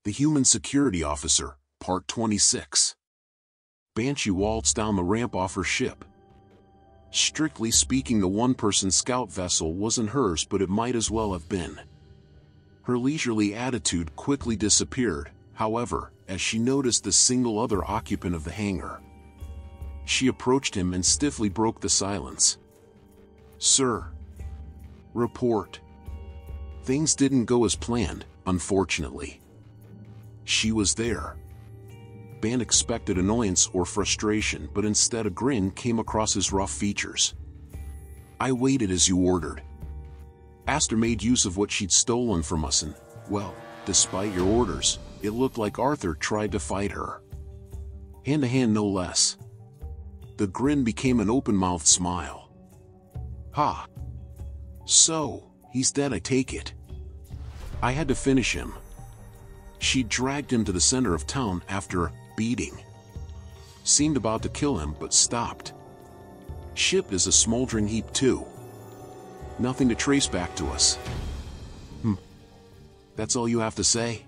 The Human Security Officer, Part 26. Banshee waltzed down the ramp off her ship. Strictly speaking, the one-person scout vessel wasn't hers, but it might as well have been. Her leisurely attitude quickly disappeared, however, as she noticed the single other occupant of the hangar. She approached him and stiffly broke the silence. "Sir." "Report." Things didn't go as planned, unfortunately. She was there. Ban expected annoyance or frustration, but instead a grin came across his rough features. "I waited as you ordered. Aster made use of what she'd stolen from us and, well, despite your orders, it looked like Arthur tried to fight her. Hand-to-hand, no less." The grin became an open-mouthed smile. "Ha! So, he's dead, I take it. I had to finish him." She dragged him to the center of town after a beating. Seemed about to kill him, but stopped. Ship is a smoldering heap too. Nothing to trace back to us. That's all you have to say?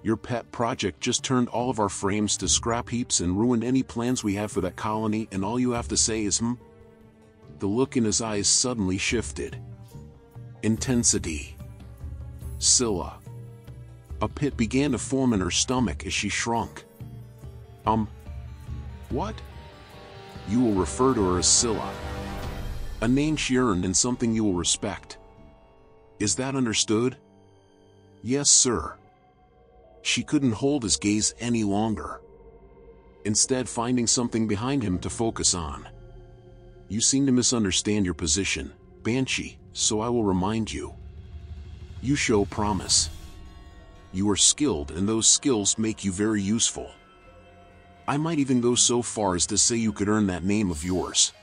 Your pet project just turned all of our frames to scrap heaps and ruined any plans we have for that colony, and all you have to say is The look in his eyes suddenly shifted. Intensity. Scylla. A pit began to form in her stomach as she shrunk. What? You will refer to her as Scylla. A name she earned and something you will respect. Is that understood? Yes, sir. She couldn't hold his gaze any longer. Instead, finding something behind him to focus on. You seem to misunderstand your position, Banshee, so I will remind you. You show promise. You are skilled, and those skills make you very useful. I might even go so far as to say you could earn that name of yours.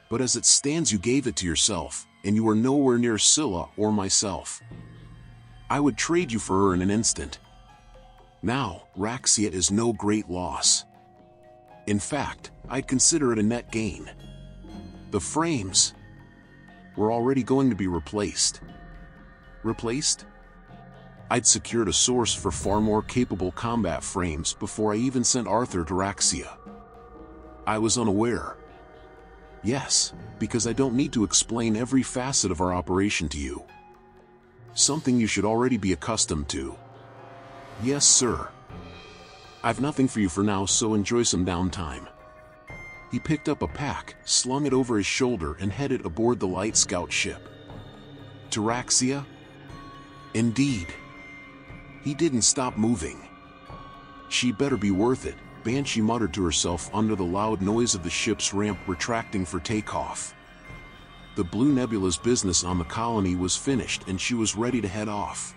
But as it stands, you gave it to yourself, and you are nowhere near Scylla or myself. I would trade you for her in an instant. Now, Raxia is no great loss. In fact, I'd consider it a net gain. The frames were already going to be replaced. Replaced? I'd secured a source for far more capable combat frames before I even sent Arthur to Raxia. I was unaware. Yes, because I don't need to explain every facet of our operation to you. Something you should already be accustomed to. Yes, sir. I've nothing for you for now, so enjoy some downtime. He picked up a pack, slung it over his shoulder, and headed aboard the light scout ship. To Raxia? Indeed. He didn't stop moving. She'd better be worth it, Banshee muttered to herself under the loud noise of the ship's ramp retracting for takeoff. The Blue Nebula's business on the colony was finished, and she was ready to head off.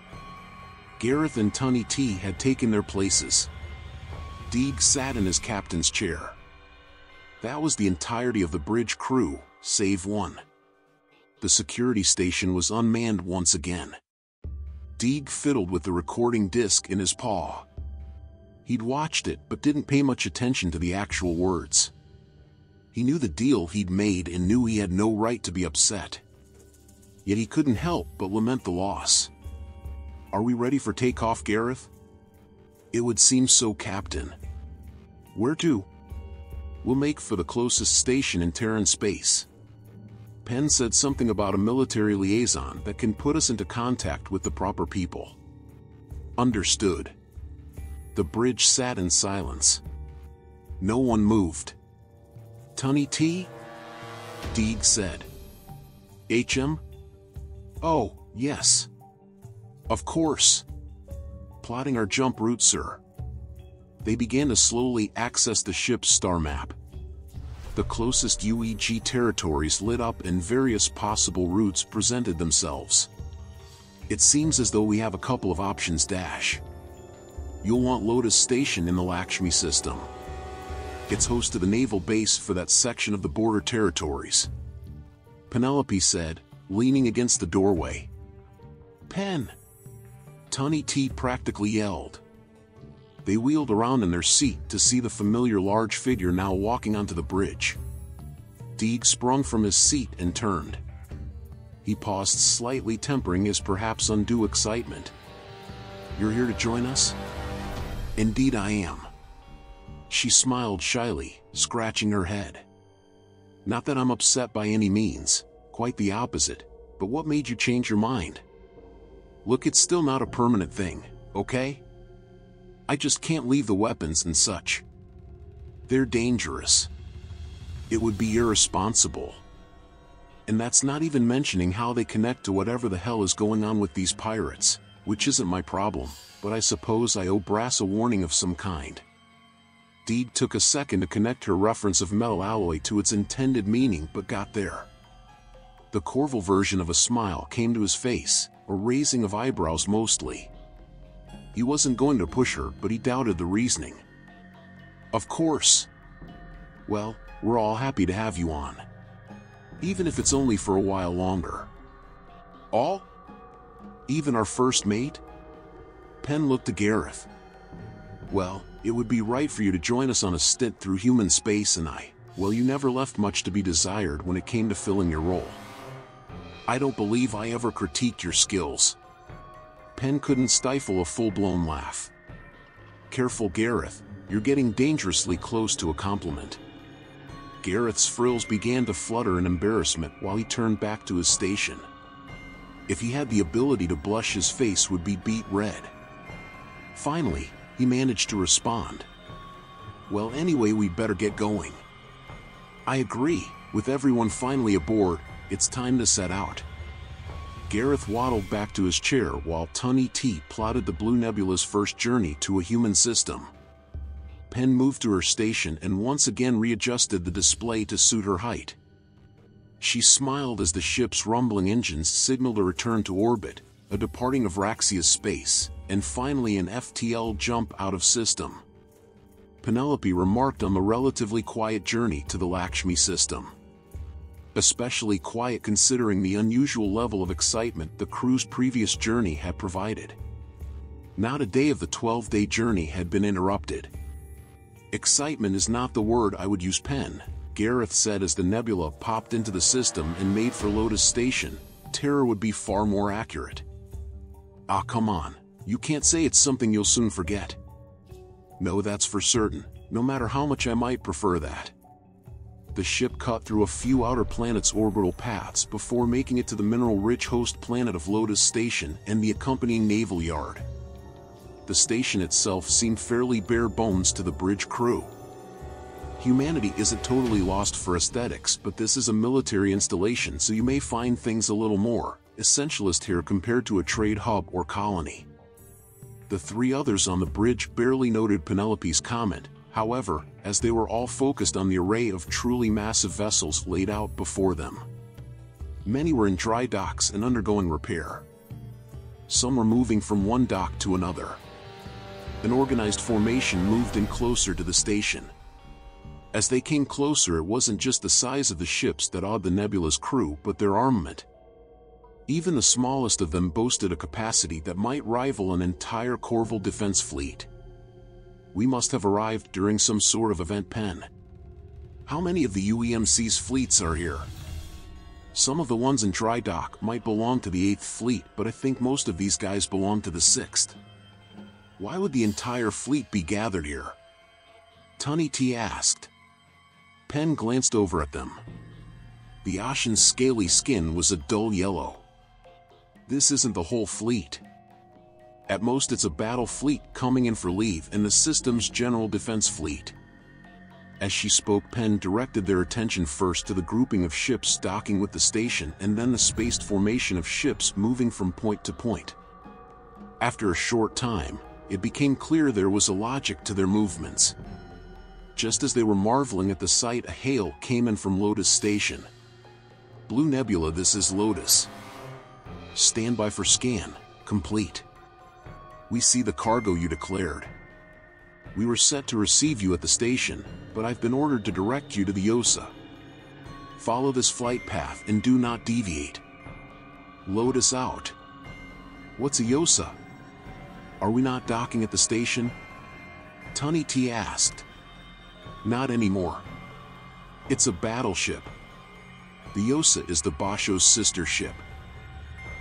Gareth and Tunny T had taken their places. Deeg sat in his captain's chair. That was the entirety of the bridge crew, save one. The security station was unmanned once again. Deeg fiddled with the recording disc in his paw. He'd watched it, but didn't pay much attention to the actual words. He knew the deal he'd made and knew he had no right to be upset. Yet he couldn't help but lament the loss. Are we ready for takeoff, Gareth? It would seem so, Captain. Where to? We'll make for the closest station in Terran space. Penn said something about a military liaison that can put us into contact with the proper people. Understood. The bridge sat in silence. No one moved. Tunny T? Deeg said. HM? Oh, yes. Of course. Plotting our jump route, sir. They began to slowly access the ship's star map. The closest UEG territories lit up and various possible routes presented themselves. It seems as though we have a couple of options. You'll want Lotus Station in the Lakshmi system. It's host to the naval base for that section of the border territories. Penelope said, leaning against the doorway. Pen! Tunny T practically yelled. They wheeled around in their seat to see the familiar large figure now walking onto the bridge. Deeg sprung from his seat and turned. He paused slightly, tempering his perhaps undue excitement. you're here to join us? Indeed I am. She smiled shyly, scratching her head. Not that I'm upset by any means, quite the opposite, but what made you change your mind? Look, it's still not a permanent thing, okay? I just can't leave the weapons and such. They're dangerous. It would be irresponsible. And that's not even mentioning how they connect to whatever the hell is going on with these pirates, which isn't my problem, but I suppose I owe Brass a warning of some kind. Deed took a second to connect her reference of metal alloy to its intended meaning, but got there. The Corval version of a smile came to his face, a raising of eyebrows mostly. He wasn't going to push her, but he doubted the reasoning. Of course. Well, we're all happy to have you on. Even if it's only for a while longer. All? Even our first mate? Penn looked to Gareth. Well, it would be right for you to join us on a stint through human space, and well, you never left much to be desired when it came to filling your role. I don't believe I ever critiqued your skills. Penn couldn't stifle a full-blown laugh. Careful, Gareth, you're getting dangerously close to a compliment. Gareth's frills began to flutter in embarrassment while he turned back to his station. If he had the ability to blush, his face would be beet red. Finally, he managed to respond. Well, anyway, we'd better get going. I agree. With everyone finally aboard, it's time to set out. Gareth waddled back to his chair while Tunny T plotted the Blue Nebula's first journey to a human system. Penn moved to her station and once again readjusted the display to suit her height. She smiled as the ship's rumbling engines signaled a return to orbit, a departing of Raxia's space, and finally an FTL jump out of system. Penelope remarked on the relatively quiet journey to the Lakshmi system. Especially quiet considering the unusual level of excitement the crew's previous journey had provided. Not a day of the 12-day journey had been interrupted. Excitement is not the word I would use, Penn, Gareth said as the nebula popped into the system and made for Lotus Station. Terror would be far more accurate. Ah, come on, you can't say it's something you'll soon forget. No, that's for certain, no matter how much I might prefer that. The ship cut through a few outer planets' orbital paths before making it to the mineral-rich host planet of Lotus Station and the accompanying naval yard. The station itself seemed fairly bare bones to the bridge crew. Humanity isn't totally lost for aesthetics, but this is a military installation, so you may find things a little more essentialist here compared to a trade hub or colony. The three others on the bridge barely noted Penelope's comment, however, as they were all focused on the array of truly massive vessels laid out before them. Many were in dry docks and undergoing repair. Some were moving from one dock to another. An organized formation moved in closer to the station. As they came closer, it wasn't just the size of the ships that awed the Nebula's crew, but their armament. Even the smallest of them boasted a capacity that might rival an entire Corval defense fleet. We must have arrived during some sort of event, Penn. How many of the UEMC's fleets are here? Some of the ones in dry dock might belong to the 8th Fleet, but I think most of these guys belong to the 6th. Why would the entire fleet be gathered here? Tunny T asked. Penn glanced over at them. The Ashen's scaly skin was a dull yellow. This isn't the whole fleet. At most it's a battle fleet coming in for leave and the system's general defense fleet. As she spoke, Penn directed their attention first to the grouping of ships docking with the station and then the spaced formation of ships moving from point to point. After a short time, it became clear there was a logic to their movements. Just as they were marveling at the sight, a hail came in from Lotus Station. Blue Nebula, this is Lotus. Stand by for scan, complete. We see the cargo you declared. We were set to receive you at the station, but I've been ordered to direct you to the Yosa. Follow this flight path and do not deviate. Lotus out. What's a Yosa? Are we not docking at the station? Tunny T asked. Not anymore. It's a battleship. The Yosa is the Basho's sister ship.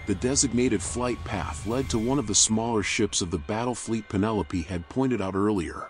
The designated flight path led to one of the smaller ships of the battle fleet Penelope had pointed out earlier.